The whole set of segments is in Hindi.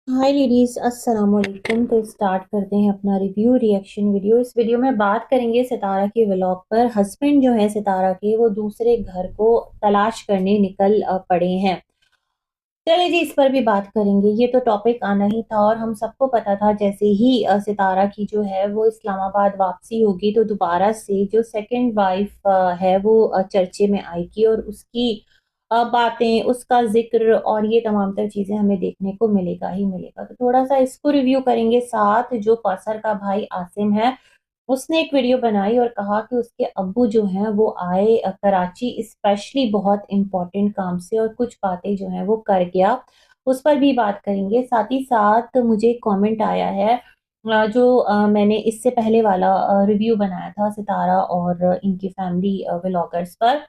हाय लेडीज, अस्सलाम वालेकुम। तो स्टार्ट करते हैं अपना रिव्यू रिएक्शन वीडियो। इस वीडियो में बात करेंगे सितारा के व्लॉग पर। हस्बैंड जो है सितारा के, वो दूसरे घर को तलाश करने निकल पड़े हैं। चलिए जी, इस पर भी बात करेंगे। ये तो टॉपिक आना ही था और हम सबको पता था जैसे ही सितारा की जो है वो इस्लामाबाद वापसी होगी तो दोबारा से जो सेकंड वाइफ है वो चर्चे में आएगी और उसकी बातें, उसका जिक्र और ये तमाम तर चीजें हमें देखने को मिलेगा ही मिलेगा। तो थोड़ा सा इसको रिव्यू करेंगे। साथ जो कौसर का भाई आसिम है, उसने एक वीडियो बनाई और कहा कि उसके अब्बू जो हैं वो आए कराची स्पेशली बहुत इम्पोर्टेंट काम से और कुछ बातें जो हैं वो कर गया। उस पर भी बात करेंगे। साथ ही साथ मुझे एक कमेंट आया है जो मैंने इससे पहले वाला रिव्यू बनाया था सितारा और इनकी फैमिली व्लॉगर्स पर।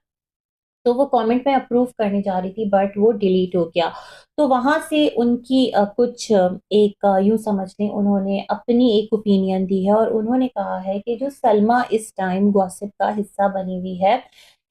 तो वो कमेंट मैं अप्रूव करने जा रही थी बट वो डिलीट हो गया। तो वहां से उनकी कुछ एक यूं समझ लें, उन्होंने अपनी एक ओपिनियन दी है और उन्होंने कहा है कि जो सलमा इस टाइम गॉसिप का हिस्सा बनी हुई है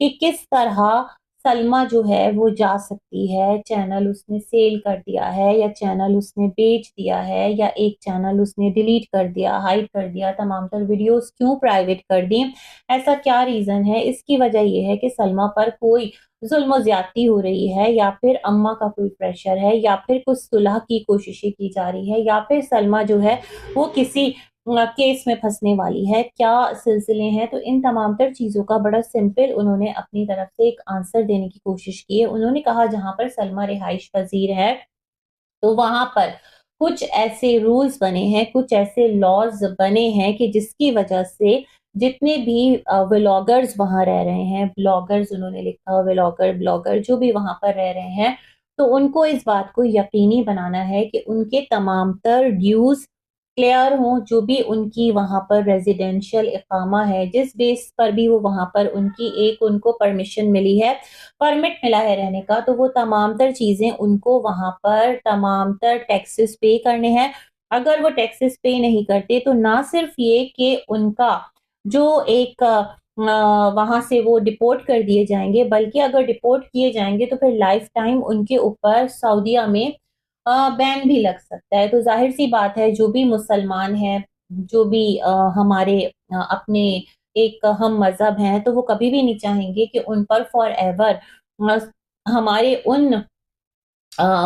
कि किस तरह सलमा जो है वो जा सकती है। चैनल उसने सेल कर दिया है या चैनल उसने बेच दिया है या एक चैनल उसने डिलीट कर दिया, हाइड कर दिया, तमाम तर वीडियोस क्यों प्राइवेट कर दी, ऐसा क्या रीजन है। इसकी वजह यह है कि सलमा पर कोई जुल्म ज्यादती हो रही है या फिर अम्मा का कोई प्रेशर है या फिर कुछ सुलह की कोशिशें की जा रही है या फिर सलमा जो है वो किसी केस में फंसने वाली है। क्या सिलसिले हैं। तो इन तमाम तर चीजों का बड़ा सिंपल उन्होंने अपनी तरफ से एक आंसर देने की कोशिश की है। उन्होंने कहा जहां पर सलमा रिहाइश पजीर है तो वहां पर कुछ ऐसे रूल्स बने हैं, कुछ ऐसे लॉज बने हैं कि जिसकी वजह से जितने भी व्लॉगर्स वहां रह रहे हैं, ब्लॉगर्स उन्होंने लिखा, व्लॉगर ब्लॉगर जो भी वहां पर रह रहे हैं, तो उनको इस बात को यकीनी बनाना है कि उनके तमाम तर ड्यूज क्लियर हों। जो भी उनकी वहां पर रेजिडेंशियल इकामा है, जिस बेस पर भी वो वहां पर उनकी एक उनको परमिशन मिली है, परमिट मिला है रहने का, तो वो तमाम तर चीजें उनको वहां पर तमाम तर टैक्सेस पे करने हैं। अगर वो टैक्सेस पे नहीं करते तो ना सिर्फ ये कि उनका जो एक वहां से वो डिपोर्ट कर दिए जाएंगे, बल्कि अगर डिपोर्ट किए जाएंगे तो फिर लाइफ टाइम उनके ऊपर सऊदीया में बैन भी लग सकता है। तो जाहिर सी बात है जो भी मुसलमान है, जो भी हमारे अपने एक हम मजहब हैं, तो वो कभी भी नहीं चाहेंगे कि उन पर फॉर एवर हमारे उन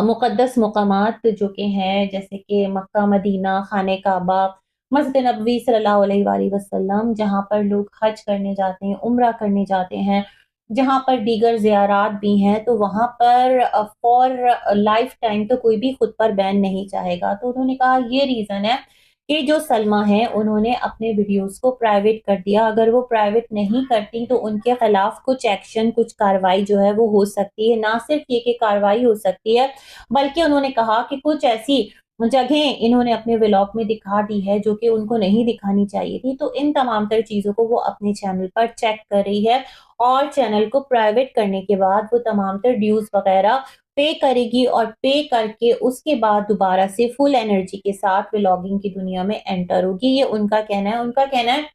मुक़द्दस मकामात जो कि हैं जैसे कि मक्का मदीना, खाने काबा, मस्जिद नबवी सल्लल्लाहु अलैहि वसल्लम, जहाँ पर लोग हज करने जाते हैं, उम्रा करने जाते हैं, जहाँ पर दीगर ज़ियारात भी हैं, तो वहाँ पर फॉर लाइफ टाइम तो कोई भी खुद पर बैन नहीं चाहेगा। तो उन्होंने कहा ये रीज़न है कि जो सलमा है उन्होंने अपने वीडियोस को प्राइवेट कर दिया। अगर वो प्राइवेट नहीं करती तो उनके खिलाफ कुछ एक्शन, कुछ कार्रवाई जो है वो हो सकती है। ना सिर्फ ये कि कार्रवाई हो सकती है, बल्कि उन्होंने कहा कि कुछ ऐसी जगहें इन्होंने अपने व्लॉग में दिखा दी है जो कि उनको नहीं दिखानी चाहिए थी। तो इन तमाम तर चीज़ों को वो अपने चैनल पर चेक कर रही है और चैनल को प्राइवेट करने के बाद वो तमाम तर ड्यूज़ वगैरह पे करेगी और पे करके उसके बाद दोबारा से फुल एनर्जी के साथ व्लॉगिंग की दुनिया में एंटर होगी। ये उनका कहना है। उनका कहना है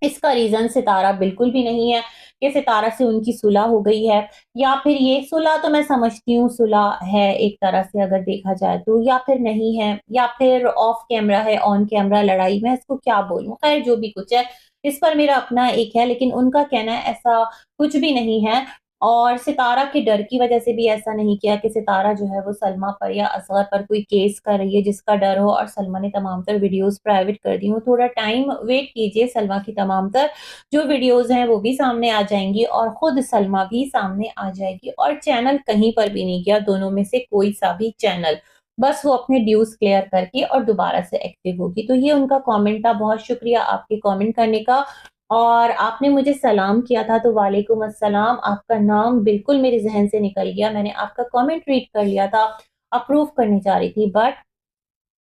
इसका रीजन सितारा बिल्कुल भी नहीं है कि सितारा से उनकी सुलह हो गई है, या फिर ये सुलह तो मैं समझती हूँ सुलह है एक तरह से अगर देखा जाए तो, या फिर नहीं है, या फिर ऑफ कैमरा है, ऑन कैमरा लड़ाई, मैं इसको क्या बोलूं। खैर जो भी कुछ है इस पर मेरा अपना एक है, लेकिन उनका कहना है ऐसा कुछ भी नहीं है। और सितारा के डर की वजह से भी ऐसा नहीं किया कि सितारा जो है वो सलमा पर या असगर पर कोई केस कर रही है जिसका डर हो और सलमा ने तमाम तर वीडियोस प्राइवेट कर दी हो। थोड़ा टाइम वेट कीजिए, सलमा की तमाम तर जो वीडियोस हैं वो भी सामने आ जाएंगी और खुद सलमा भी सामने आ जाएगी और चैनल कहीं पर भी नहीं गया, दोनों में से कोई सा भी चैनल, बस वो अपने ड्यूज क्लियर करके और दोबारा से एक्टिव होगी। तो ये उनका कमेंट था। बहुत शुक्रिया आपके कमेंट करने का। और आपने मुझे सलाम किया था तो वालेकुम अस्सलाम। आपका नाम बिल्कुल मेरे जहन से निकल गया, मैंने आपका कमेंट रीड कर लिया था, अप्रूव करने जा रही थी बट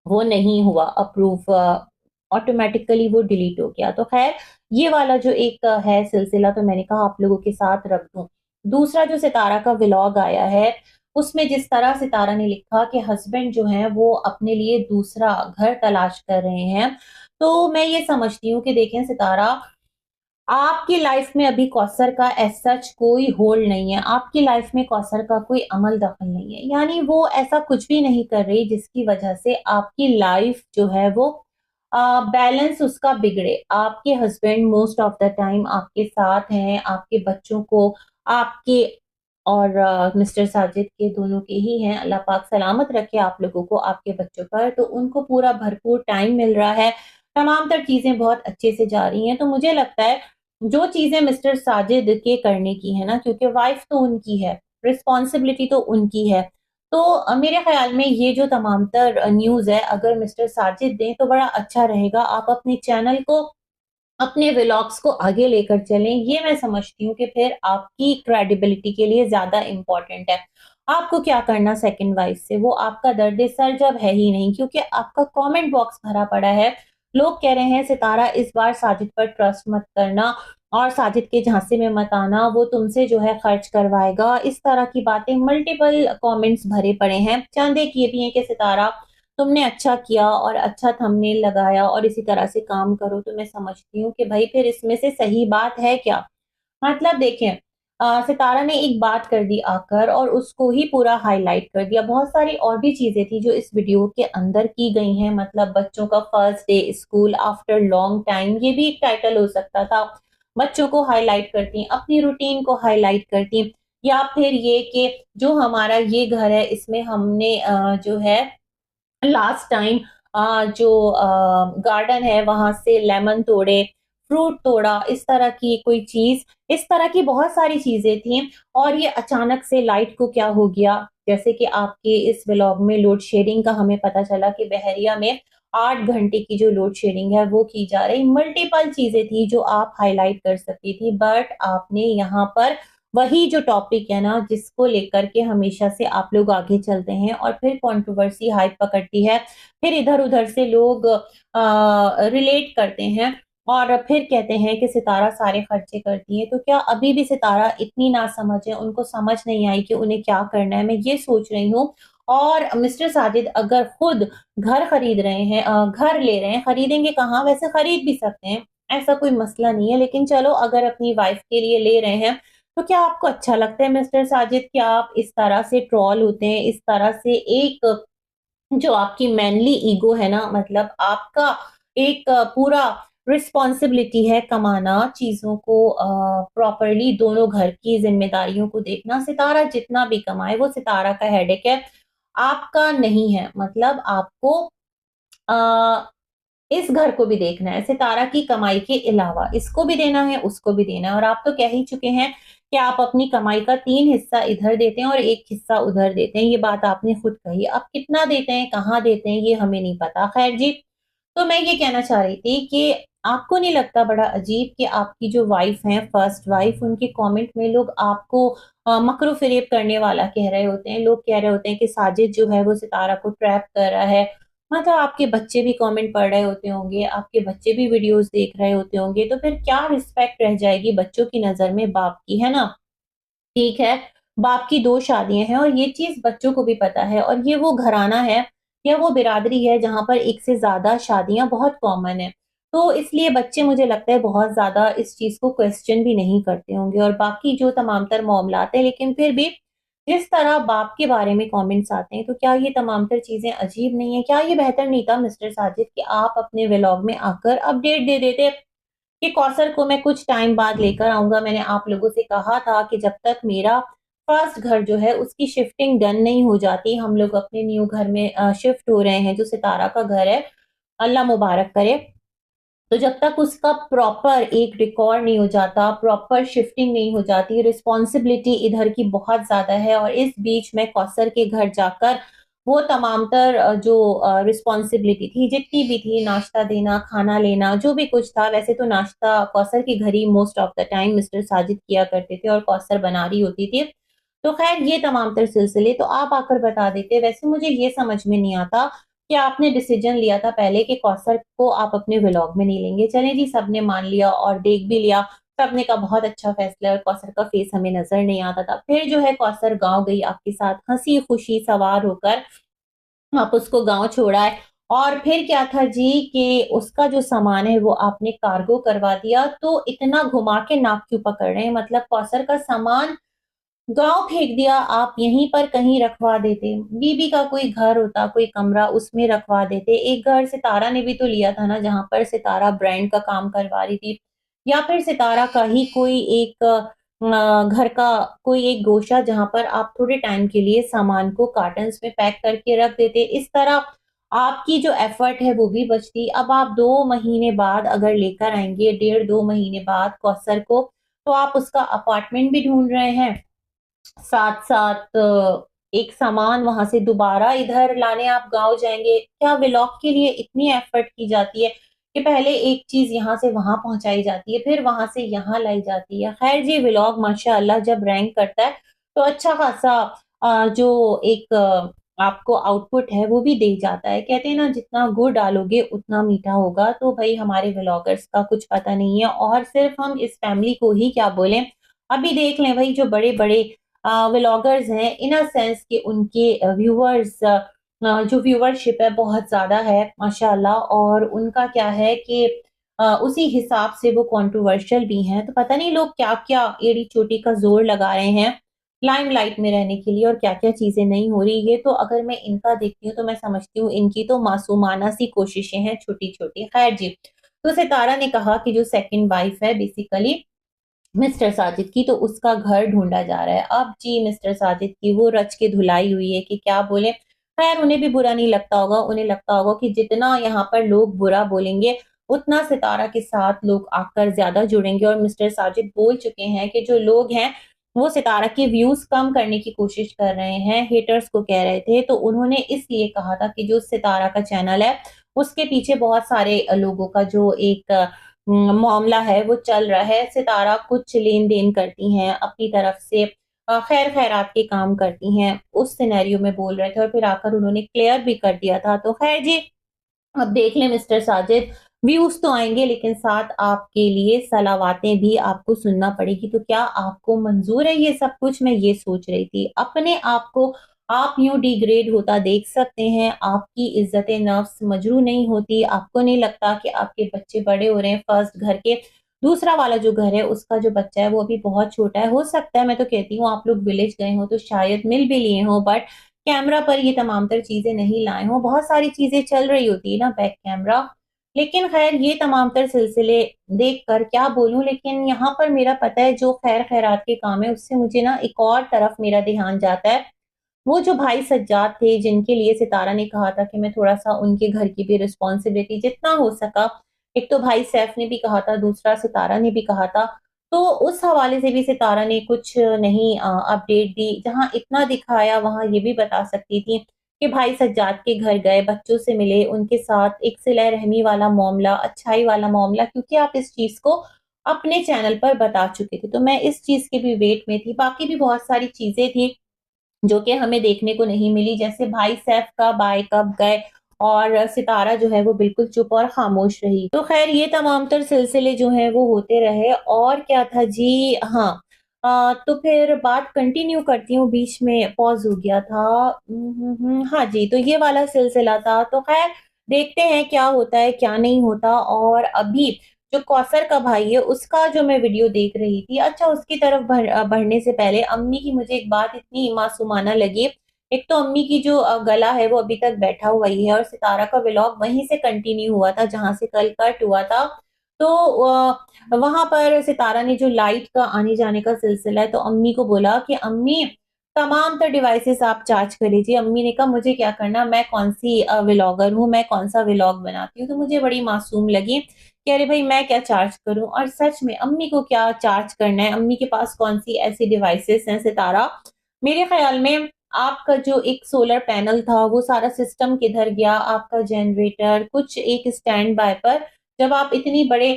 वो नहीं हुआ अप्रूव, ऑटोमेटिकली वो डिलीट हो गया। तो खैर ये वाला जो एक है सिलसिला, तो मैंने कहा आप लोगों के साथ रख दूं। दूसरा जो सितारा का व्लॉग आया है उसमें जिस तरह सितारा ने लिखा कि हस्बैंड जो है वो अपने लिए दूसरा घर तलाश कर रहे हैं, तो मैं ये समझती हूँ कि देखें सितारा, आपकी लाइफ में अभी कौसर का एज सच कोई होल्ड नहीं है, आपकी लाइफ में कौसर का कोई अमल दखल नहीं है, यानी वो ऐसा कुछ भी नहीं कर रही जिसकी वजह से आपकी लाइफ जो है वो बैलेंस उसका बिगड़े। आपके husband most of the time आपके साथ हैं, आपके बच्चों को आपके और मिस्टर साजिद के दोनों के ही हैं, अल्लाह पाक सलामत रखे आप लोगों को आपके बच्चों पर, तो उनको पूरा भरपूर टाइम मिल रहा है, तमाम तर चीज़ें बहुत अच्छे से जा रही हैं। तो मुझे लगता है जो चीज़ें मिस्टर साजिद के करने की है ना, क्योंकि वाइफ तो उनकी है, रिस्पॉन्सिबिलिटी तो उनकी है। तो मेरे ख़्याल में ये जो तमाम तर न्यूज़ है अगर मिस्टर साजिद दें तो बड़ा अच्छा रहेगा। आप अपने चैनल को, अपने व्लॉग्स को आगे लेकर चलें, ये मैं समझती हूँ कि फिर आपकी क्रेडिबिलिटी के लिए ज़्यादा इम्पोर्टेंट है। आपको क्या करना सेकंड वाइफ से, वो आपका दर्द-ए-सर जब है ही नहीं, क्योंकि आपका कमेंट बॉक्स भरा पड़ा है। लोग कह रहे हैं सितारा इस बार साजिद पर ट्रस्ट मत करना और साजिद के झांसे में मत आना, वो तुमसे जो है खर्च करवाएगा। इस तरह की बातें मल्टीपल कमेंट्स भरे पड़े हैं। चंद एक ये भी हैं कि सितारा तुमने अच्छा किया और अच्छा थंबनेल लगाया और इसी तरह से काम करो, तो मैं समझती हूँ कि भाई फिर इसमें से सही बात है क्या? मतलब देखें, सितारा ने एक बात कर दी आकर और उसको ही पूरा हाइलाइट कर दिया। बहुत सारी और भी चीज़ें थी जो इस वीडियो के अंदर की गई हैं, मतलब बच्चों का first day school after long time, ये भी एक टाइटल हो सकता था। बच्चों को हाइलाइट करती, अपनी रूटीन को हाइलाइट करती, या फिर ये कि जो हमारा ये घर है इसमें हमने जो है लास्ट टाइम जो गार्डन है वहां से लेमन तोड़े, फ्रूट तोड़ा, इस तरह की कोई चीज, इस तरह की बहुत सारी चीजें थी। और ये अचानक से लाइट को क्या हो गया, जैसे कि आपके इस व्लॉग में लोड शेडिंग का हमें पता चला कि बहरिया में 8 घंटे की जो लोड शेडिंग है वो की जा रही। मल्टीपल चीजें थी जो आप हाईलाइट कर सकती थी, बट आपने यहाँ पर वही जो टॉपिक है ना जिसको लेकर के हमेशा से आप लोग आगे चलते हैं और फिर कंट्रोवर्सी हाइप पकड़ती है, फिर इधर-उधर से लोग रिलेट करते हैं और फिर कहते हैं कि सितारा सारे खर्चे करती है। तो क्या अभी भी सितारा इतनी नासमझ है, उनको समझ नहीं आई कि उन्हें क्या करना है? मैं ये सोच रही हूँ। और मिस्टर साजिद अगर खुद घर खरीद रहे हैं, घर ले रहे हैं, खरीदेंगे कहाँ? वैसे खरीद भी सकते हैं, ऐसा कोई मसला नहीं है। लेकिन चलो अगर अपनी वाइफ के लिए ले रहे हैं तो क्या आपको अच्छा लगता है मिस्टर साजिद कि आप इस तरह से ट्रोल होते हैं, इस तरह से एक जो आपकी मैनली ईगो है ना, मतलब आपका एक पूरा रिस्पॉन्सिबिलिटी है कमाना, चीज़ों को प्रॉपर्ली दोनों घर की ज़िम्मेदारियों को देखना, सितारा जितना भी कमाए वो सितारा का हेडेक है, आपका नहीं है। मतलब आपको अ, इस घर को भी देखना है, सितारा की कमाई के अलावा इसको भी देना है, उसको भी देना है। और आप तो कह ही चुके हैं कि आप अपनी कमाई का 3 हिस्सा इधर देते हैं और 1 हिस्सा उधर देते हैं। ये बात आपने खुद कही। अब कितना देते हैं, कहाँ देते हैं, ये हमें नहीं पता। खैर जी, तो मैं ये कहना चाह रही थी कि आपको नहीं लगता बड़ा अजीब कि आपकी जो वाइफ हैं, फर्स्ट वाइफ, उनके कमेंट में लोग आपको मकरू-फ़रेब करने वाला कह रहे होते हैं। लोग कह रहे होते हैं कि साजिद जो है वो सितारा को ट्रैप कर रहा है। मतलब आपके बच्चे भी कमेंट पढ़ रहे होते होंगे, आपके बच्चे भी वीडियोज़ देख रहे होते होंगे, तो फिर क्या रिस्पेक्ट रह जाएगी बच्चों की नज़र में बाप की, है ना? ठीक है, बाप की 2 शादियाँ हैं और ये चीज़ बच्चों को भी पता है और ये वो घराना है या वो बिरादरी है जहाँ पर एक से ज़्यादा शादियाँ बहुत कॉमन है। तो इसलिए बच्चे मुझे लगता है बहुत ज़्यादा इस चीज़ को क्वेश्चन भी नहीं करते होंगे और बाकी जो तमाम तर मामलात हैं, लेकिन फिर भी जिस तरह बाप के बारे में कमेंट्स आते हैं, तो क्या ये तमाम तर चीज़ें अजीब नहीं है? क्या ये बेहतर नहीं था मिस्टर साजिद कि आप अपने व्लॉग में आकर अपडेट दे देते कि कौसर को मैं कुछ टाइम बाद लेकर आऊँगा। मैंने आप लोगों से कहा था कि जब तक मेरा फर्स्ट घर जो है उसकी शिफ्टिंग डन नहीं हो जाती, हम लोग अपने न्यू घर में शिफ्ट हो रहे हैं जो सितारा का घर है, अल्लाह मुबारक करे। तो जब तक उसका प्रॉपर एक रिकॉर्ड नहीं हो जाता, प्रॉपर शिफ्टिंग नहीं हो जाती, रिस्पॉन्सिबिलिटी इधर की बहुत ज़्यादा है और इस बीच में कौसर के घर जाकर वो तमाम तर जो रिस्पॉन्सिबिलिटी थी, जितनी भी थी, नाश्ता देना, खाना लेना, जो भी कुछ था, वैसे तो नाश्ता कौसर के घर ही most of the time mister Sajid किया करते थे और कौसर बना रही होती थी। तो खैर ये तमाम तर सिलसिले तो आप आकर बता देते। वैसे मुझे ये समझ में नहीं आता कि आपने डिसीजन लिया था पहले कि कौसर को आप अपने व्लॉग में नहीं लेंगे। चलें जी, सबने मान लिया और देख भी लिया। सबने कहा बहुत अच्छा फैसला है और कौसर का फेस हमें नज़र नहीं आता था। फिर जो है कौसर गाँव गई आपके साथ हँसी-खुशी सवार होकर, आप उसको गाँव छोड़ आए और फिर क्या था जी कि उसका जो सामान है वो आपने कार्गो करवा दिया, तो इतना घुमा के नाक क्यों पकड़ रहे हैं? मतलब कौसर का सामान गाँव फेंक दिया, आप यहीं पर कहीं रखवा देते। बीबी का कोई घर होता, कोई कमरा उसमें रखवा देते। एक घर सितारा ने भी तो लिया था ना, जहाँ पर सितारा ब्रांड का काम करवा रही थी। या फिर सितारा का ही कोई एक घर का कोई एक गोशा जहाँ पर आप थोड़े टाइम के लिए सामान को कार्टन्स में पैक करके रख देते। इस तरह आपकी जो एफर्ट है वो भी बचती। अब आप 2 महीने बाद अगर लेकर आएँगे, डेढ़ 2 महीने बाद कौसर को, तो आप उसका अपार्टमेंट भी ढूँढ रहे हैं। साथ-साथ एक सामान वहाँ से दोबारा इधर लाने आप गाँव जाएँगे। क्या व्लॉग के लिए इतनी एफ़र्ट की जाती है कि पहले एक चीज़ यहाँ से वहाँ पहुँचाई जाती है, फिर वहाँ से यहाँ लाई जाती है। ख़ैर जी व्लॉग माशाअल्लाह जब रैंक करता है, तो अच्छा ख़ासा जो एक आपको आउटपुट है वो भी दे जाता है। कहते हैं ना जितना गुड़ डालोगे उतना मीठा होगा, तो भई हमारे व्लॉगर्स का कुछ पता नहीं है और सिर्फ़ हम इस फैमिली को ही क्या बोलें, अभी देख लें भई जो बड़े-बड़े व्लॉगर्स हैं इन अ सेंस कि उनके व्यूअर्स जो व्यूअरशिप है बहुत ज़्यादा है माशाअल्लाह और उनका क्या है कि उसी हिसाब से वो कंट्रोवर्शियल भी हैं। तो पता नहीं लोग क्या-क्या एड़ी-चोटी का ज़ोर लगा रहे हैं, लाइमलाइट में रहने के लिए और क्या-क्या चीज़ें नहीं हो रही। ये तो अगर मैं इनका देखती हूँ तो मैं समझती हूँ इनकी तो मासूमाना सी कोशिशें हैं छोटी-छोटी। खैर जी, तो सितारा ने कहा कि जो सेकंड वाइफ है बेसिकली मिस्टर साजिद की, तो उसका घर ढूँढा जा रहा है। अब जी मिस्टर साजिद की वो रच के धुलाई हुई है कि क्या बोलें। ख़ैर उन्हें भी बुरा नहीं लगता होगा, उन्हें लगता होगा कि जितना यहाँ पर लोग बुरा बोलेंगे, उतना सितारा के साथ लोग आकर ज़्यादा जुड़ेंगे और मिस्टर साजिद बोल चुके हैं कि जो लोग हैं, वो सितारा के व्यूज़ कम करने की कोशिश कर रहे हैं, हेटर्स को कह रहे थे। तो उन्होंने इसलिए कहा था कि जो सितारा का चैनल है, उसके पीछे बहुत सारे लोगों का जो एक मामला है वो चल रहा है। सितारा कुछ लेन-देन करती हैं अपनी तरफ से खैर-खैरात के काम करती हैं। उस सिनेरियो में बोल रहे थे और फिर आकर उन्होंने क्लियर भी कर दिया था। तो खैर जी, अब देख लें मिस्टर साजिद, व्यूज़ तो आएँगे लेकिन साथ आपके लिए सलावातें भी आपको सुनना पड़ेगी। तो क्या आपको मंज़ूर है ये सब कुछ? मैं ये सोच रही थी। अपने आप को आप यूँ डिग्रेड होता देख सकते हैं, आपकी इज़्ज़त-ए-नफ़्स मजरूह नहीं होती, आपको नहीं लगता कि आपके बच्चे बड़े हो रहे हैं फर्स्ट घर के, दूसरा वाला जो घर है उसका जो बच्चा है वो अभी बहुत छोटा है। हो सकता है मैं तो कहती हूँ आप लोग विलेज गए हो तो शायद मिल भी लिए हों बट कैमरा पर ये तमाम तर चीज़ें नहीं लाए हों, बहुत सारी चीज़ें चल रही होती है ना बैक कैमरा। लेकिन ख़ैर ये तमाम तर सिलसिले देखकर क्या बोलूँ लेकिन यहाँ पर मेरा पता है जो खैर-खैरात के काम है उससे मुझे ना एक और तरफ मेरा ध्यान जाता है। वो जो भाई सज्जाद थे जिनके लिए सितारा ने कहा था कि मैं थोड़ा-सा उनके घर की भी रिस्पॉन्सिबिलिटी जितना हो सका, एक तो भाई सैफ ने भी कहा था, दूसरा सितारा ने भी कहा था। तो उस हवाले से भी सितारा ने कुछ नहीं अपडेट दी। जहाँ इतना दिखाया वहाँ ये भी बता सकती थी कि भाई सज्जाद के घर गए, बच्चों से मिले, उनके साथ एक सिला-रहमी वाला मामला, अच्छाई वाला मामला क्योंकि आप इस चीज़ को अपने चैनल पर बता चुके थे। तो मैं इस चीज़ के भी वेट में थी। बाकी भी बहुत सारी चीज़ें थी जो कि हमें देखने को नहीं मिली, जैसे भाई सैफ कब आए, कब गए और सितारा जो है वो बिल्कुल चुप और खामोश रही। तो ख़ैर ये तमाम तर सिलसिले जो हैं वो होते रहे और क्या था जी हाँ तो फिर बात कंटिन्यू करती हूँ, बीच में पॉज़ हो गया था। हाँ जी, तो ये वाला सिलसिला था। तो ख़ैर देखते हैं क्या होता है, क्या नहीं होता और अभी जो कौसर का भाई है, उसका जो मैं वीडियो देख रही थी, अच्छा उसकी तरफ बढ़ने से पहले अम्मी की मुझे एक बात इतनी मासूमाना लगी। एक तो अम्मी की जो गला है वो अभी तक बैठा हुआ ही है और सितारा का व्लॉग वहीं से कंटिन्यू हुआ था जहाँ से कल कट हुआ था। तो वहाँ पर सितारा ने जो लाइट का आने-जाने का सिलसिला है तो अम्मी को बोला कि अम्मी तमाम तर डिवाइसेज़ आप चार्ज कर लीजिए। अम्मी ने कहा मुझे क्या करना, मैं कौन-सी व्लॉगर हूँ, मैं कौन-सा व्लॉग बनाती हूँ। तो मुझे बड़ी मासूम लगी कि अरे भाई मैं क्या चार्ज करूँ? और सच में अम्मी को क्या चार्ज करना है? अम्मी के पास कौन-सी ऐसी डिवाइसेज़ हैं सितारा? मेरे ख़्याल में आपका जो एक सोलर पैनल था वो सारा सिस्टम किधर गया? आपका जनरेटर, कुछ एक स्टैंड बाय पर जब आप इतनी बड़े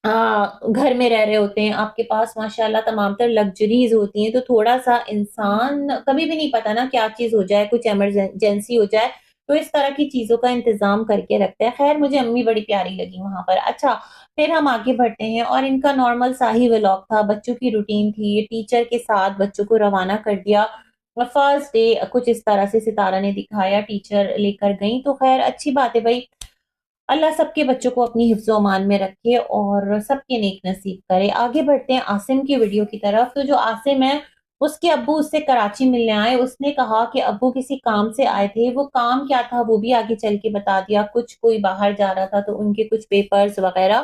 घर में रह रहे होते हैं, आपके पास माशाल्लाह तमाम तर लग्ज़रीज़ होती हैं, तो थोड़ा-सा इंसान कभी भी नहीं पता ना क्या चीज़ हो जाए, कुछ इमरजेंसी हो जाए, तो इस तरह की चीज़ों का इंतज़ाम करके रखते हैं। ख़ैर मुझे अम्मी बड़ी प्यारी लगी वहाँ पर। अच्छा, फिर हम आगे बढ़ते हैं और इनका नॉर्मल सा ही व्लॉग था, बच्चों की रूटीन थी, टीचर के साथ बच्चों को रवाना कर दिया। फर्स्ट डे कुछ इस तरह से सितारा ने दिखाया, टीचर लेकर गई, तो खैर अच्छी बात है भाई। अल्लाह सबके बच्चों को अपनी हिफ्ज़ अमान में रखे और सबके नेक नसीब करे। आगे बढ़ते हैं आसिम की वीडियो की तरफ। तो जो आसिम है, उसके अब्बू उससे कराची मिलने आए। उसने कहा कि अब्बू किसी काम से आए थे। वो काम क्या था वो भी आगे चल के बता दिया। कुछ कोई बाहर जा रहा था तो उनके कुछ पेपर्स वगैरह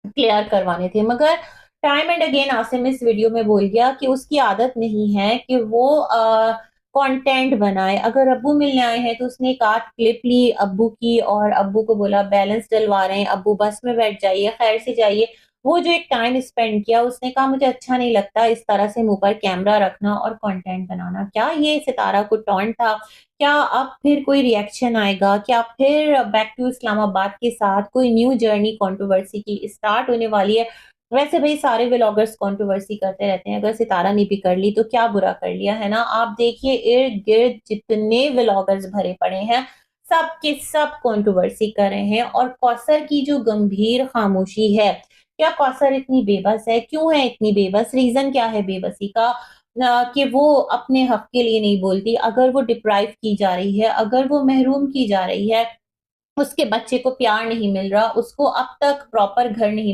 क्लियर करवाने थे। मगर टाइम एंड अगेन आसिम इस वीडियो में बोल गया कि उसकी आदत नहीं है कि वो कंटेंट बनाए। अगर अब्बू मिलने आए हैं तो उसने एक आध क्लिप ली अब्बू की और अब्बू को बोला बैलेंस डलवा रहे हैं, अब्बू बस में बैठ जाइए, खैर से जाइए। वो जो एक टाइम स्पेंड किया, उसने कहा मुझे अच्छा नहीं लगता इस तरह से मुंह पर कैमरा रखना और कंटेंट बनाना। क्या ये सितारा को टॉन्ट था? क्या अब फिर कोई रिएक्शन आएगा? क्या फिर बैक टू इस्लामाबाद के साथ कोई न्यू जर्नी कंट्रोवर्सी की स्टार्ट होने वाली है? वैसे भई सारे व्लॉगर्स कंट्रोवर्सी करते रहते हैं, अगर सितारा ने भी कर ली तो क्या बुरा कर लिया, है ना? आप देखिए इर्द-गिर्द जितने व्लॉगर्स भरे पड़े हैं, सब के सब कंट्रोवर्सी कर रहे हैं और कौसर की जो गंभीर खामोशी है, क्या कौसर इतनी बेबस है? क्यों है इतनी बेबस? रीज़न क्या है बेबसी का? कि वो अपने हक के लिए नहीं बोलती, अगर वो डिप्राइव की जा रही है, अगर वो महरूम की जा रही है, उसके बच्चे को प्यार नहीं मिल रहा, उसको अब तक प्रॉपर घर नहीं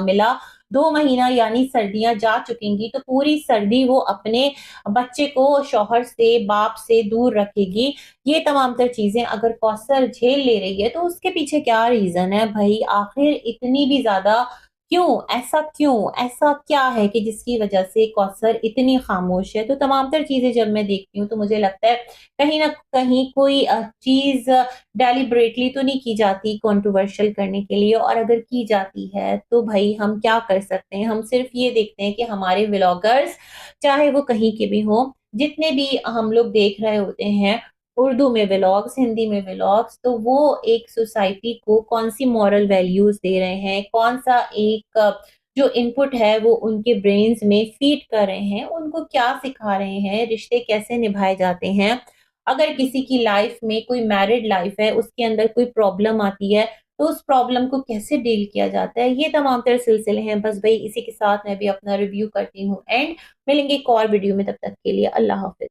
मिला, 2 महीना यानी सर्दियाँ जा चुकेंगी, तो पूरी सर्दी वो अपने बच्चे को शौहर से, बाप से दूर रखेगी। ये तमाम तर चीज़ें अगर कौसर झेल ले रही है, तो उसके पीछे क्या रीज़न है भई? आखिर इतनी भी ज़्यादा क्यों? ऐसा क्यों? ऐसा क्या है कि जिसकी वजह से कौसर इतनी खामोश है? तो तमाम तर चीज़ें जब मैं देखती हूँ, तो मुझे लगता है कहीं न कहीं कोई चीज़ डेलिब्रेटली तो नहीं की जाती कंट्रोवर्शियल करने के लिए, और अगर की जाती है तो भई हम क्या कर सकते हैं? हम सिर्फ़ ये देखते हैं कि हमारे व्लॉगर्स चाहे वो कहीं के भी हों, जितने भी हम लोग देख रहे होते हैं, उर्दू में व्लॉग्स, हिंदी में व्लॉग्स, तो वो एक सोसाइटी को कौन-सी मॉरल वैल्यूज़ दे रहे हैं, कौन-सा एक जो इनपुट है वो उनके ब्रेन्स में फ़ीड कर रहे हैं, उनको क्या सिखा रहे हैं, रिश्ते कैसे निभाए जाते हैं। अगर किसी की लाइफ में कोई मैरिड लाइफ है, उसके अंदर कोई प्रॉब्लम आती है, तो उस प्रॉब्लम को कैसे डील किया जाता है, ये तमाम तर सिलसिले हैं। बस भई इसी के साथ मैं भी अपना रिव्यू करती हूँ एंड मिलेंगे एक और वीडियो में, तब तक के लिए अल्लाह हाफ़िज़।